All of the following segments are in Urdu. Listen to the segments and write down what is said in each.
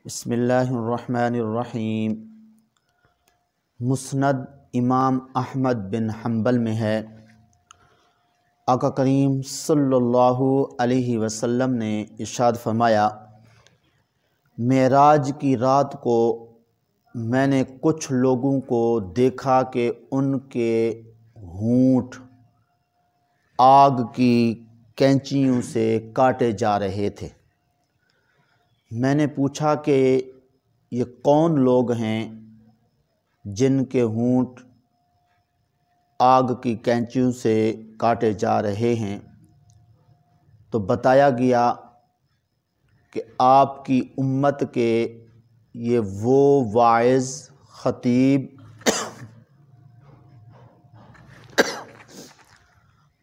بسم اللہ الرحمن الرحیم۔ مسند امام احمد بن حنبل میں ہے، آقا کریم صلی اللہ علیہ وسلم نے ارشاد فرمایا، معراج کی رات کو میں نے کچھ لوگوں کو دیکھا کہ ان کے ہونٹ آگ کی کینچیوں سے کاٹے جا رہے تھے۔ میں نے پوچھا کہ یہ کون لوگ ہیں جن کے ہونٹ آگ کی کینچیوں سے کاٹے جا رہے ہیں؟ تو بتایا گیا کہ آپ کی امت کے یہ وہ واعظ، خطیب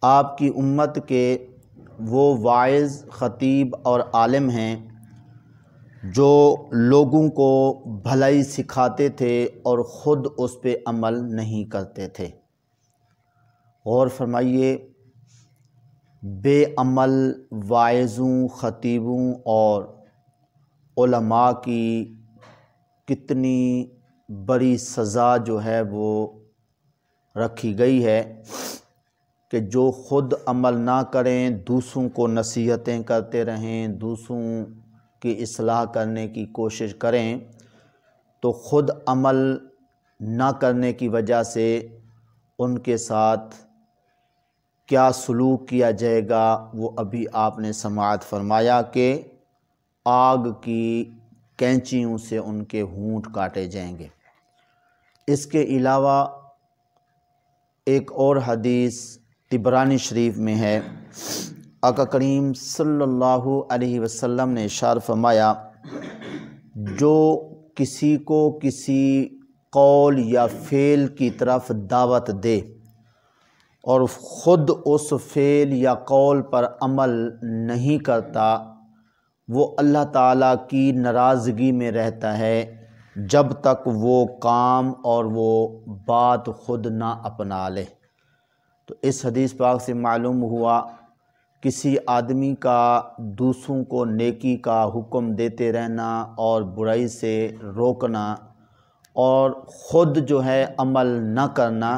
آپ کی امت کے وہ واعظ، خطیب اور عالم ہیں جو لوگوں کو بھلائی سکھاتے تھے اور خود اس پہ عمل نہیں کرتے تھے۔ غور فرمائیے، بے عمل واعظوں، خطیبوں اور علماء کی کتنی بڑی سزا جو ہے وہ رکھی گئی ہے کہ جو خود عمل نہ کریں، دوسروں کو نصیحتیں کرتے رہیں، دوسروں کی اصلاح کرنے کی کوشش کریں، تو خود عمل نہ کرنے کی وجہ سے ان کے ساتھ کیا سلوک کیا جائے گا وہ ابھی آپ نے سماعت فرمایا کہ آگ کی کینچیوں سے ان کے ہونٹ کاٹے جائیں گے۔ اس کے علاوہ ایک اور حدیث طبرانی شریف میں ہے، آقا کریم صلی اللہ علیہ وسلم نے ارشاد فرمایا، جو کسی کو کسی قول یا فعل کی طرف دعوت دے اور خود اس فعل یا قول پر عمل نہیں کرتا، وہ اللہ تعالیٰ کی ناراضگی میں رہتا ہے جب تک وہ کام اور وہ بات خود نہ اپنا لے۔ تو اس حدیث پاک سے معلوم ہوا کسی آدمی کا دوسروں کو نیکی کا حکم دیتے رہنا اور برائی سے روکنا اور خود جو ہے عمل نہ کرنا،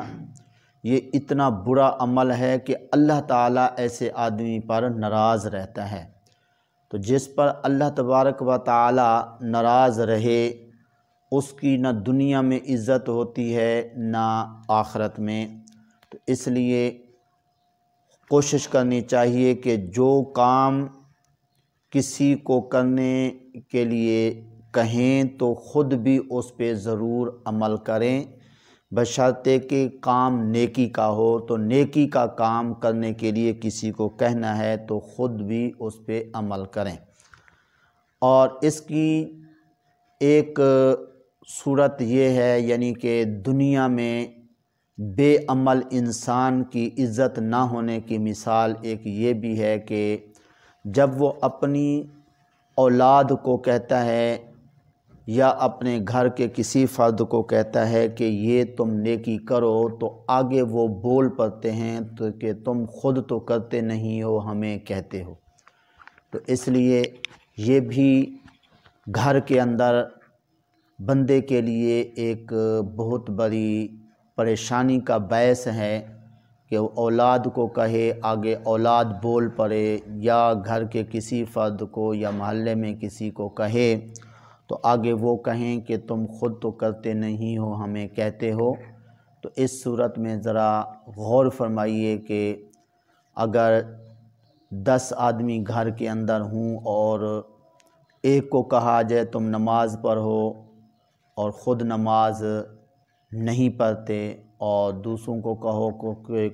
یہ اتنا برا عمل ہے کہ اللہ تعالیٰ ایسے آدمی پر ناراض رہتا ہے۔ تو جس پر اللہ تبارک و تعالیٰ ناراض رہے اس کی نہ دنیا میں عزت ہوتی ہے نہ آخرت میں۔ تو اس لیے کوشش کرنی چاہیے کہ جو کام کسی کو کرنے کے لیے کہیں تو خود بھی اس پہ ضرور عمل کریں، بشرطے کہ کام نیکی کا ہو۔ تو نیکی کا کام کرنے کے لیے کسی کو کہنا ہے تو خود بھی اس پہ عمل کریں۔ اور اس کی ایک صورت یہ ہے، یعنی کہ دنیا میں بے عمل انسان کی عزت نہ ہونے کی مثال ایک یہ بھی ہے کہ جب وہ اپنی اولاد کو کہتا ہے یا اپنے گھر کے کسی فرد کو کہتا ہے کہ یہ تم نیکی کرو، تو آگے وہ بول پڑتے ہیں تو کہ تم خود تو کرتے نہیں ہو، ہمیں کہتے ہو۔ تو اس لیے یہ بھی گھر کے اندر بندے کے لیے ایک بہت بڑی پریشانی کا باعث ہے کہ وہ اولاد کو کہے، آگے اولاد بول پڑے، یا گھر کے کسی فرد کو یا محلے میں کسی کو کہے تو آگے وہ کہیں کہ تم خود تو کرتے نہیں ہو، ہمیں کہتے ہو۔ تو اس صورت میں ذرا غور فرمائیے کہ اگر 10 آدمی گھر کے اندر ہوں اور ایک کو کہا جائے تم نماز پڑھو اور خود نماز نہیں پڑھتے، اور دوسروں کو کہو کہ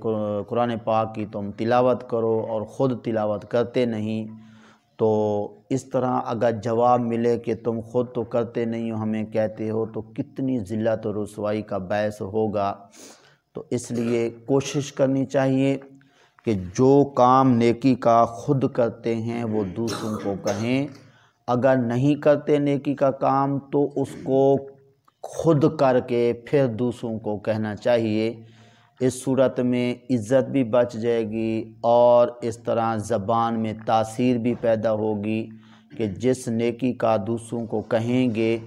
قرآن پاک کی تم تلاوت کرو اور خود تلاوت کرتے نہیں، تو اس طرح اگر جواب ملے کہ تم خود تو کرتے نہیں ہو، ہمیں کہتے ہو، تو کتنی ذلت و رسوائی کا باعث ہوگا۔ تو اس لیے کوشش کرنی چاہیے کہ جو کام نیکی کا خود کرتے ہیں وہ دوسروں کو کہیں، اگر نہیں کرتے نیکی کا کام تو اس کو خود کر کے پھر دوسروں کو کہنا چاہیے۔ اس صورت میں عزت بھی بچ جائے گی اور اس طرح زبان میں تاثیر بھی پیدا ہوگی کہ جس نیکی کا دوسروں کو کہیں گے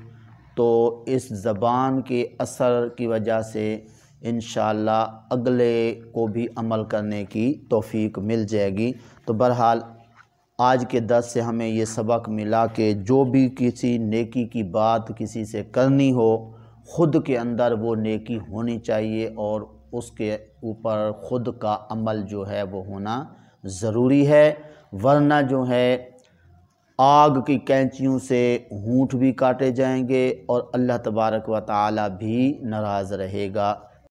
تو اس زبان کے اثر کی وجہ سے انشاءاللہ اگلے کو بھی عمل کرنے کی توفیق مل جائے گی۔ تو بہرحال آج کے درس سے ہمیں یہ سبق ملا کہ جو بھی کسی نیکی کی بات کسی سے کرنی ہو، خود کے اندر وہ نیکی ہونی چاہیے اور اس کے اوپر خود کا عمل جو ہے وہ ہونا ضروری ہے، ورنہ جو ہے آگ کی کینچیوں سے ہونٹ بھی کاٹے جائیں گے اور اللہ تبارک و تعالی بھی ناراض رہے گا۔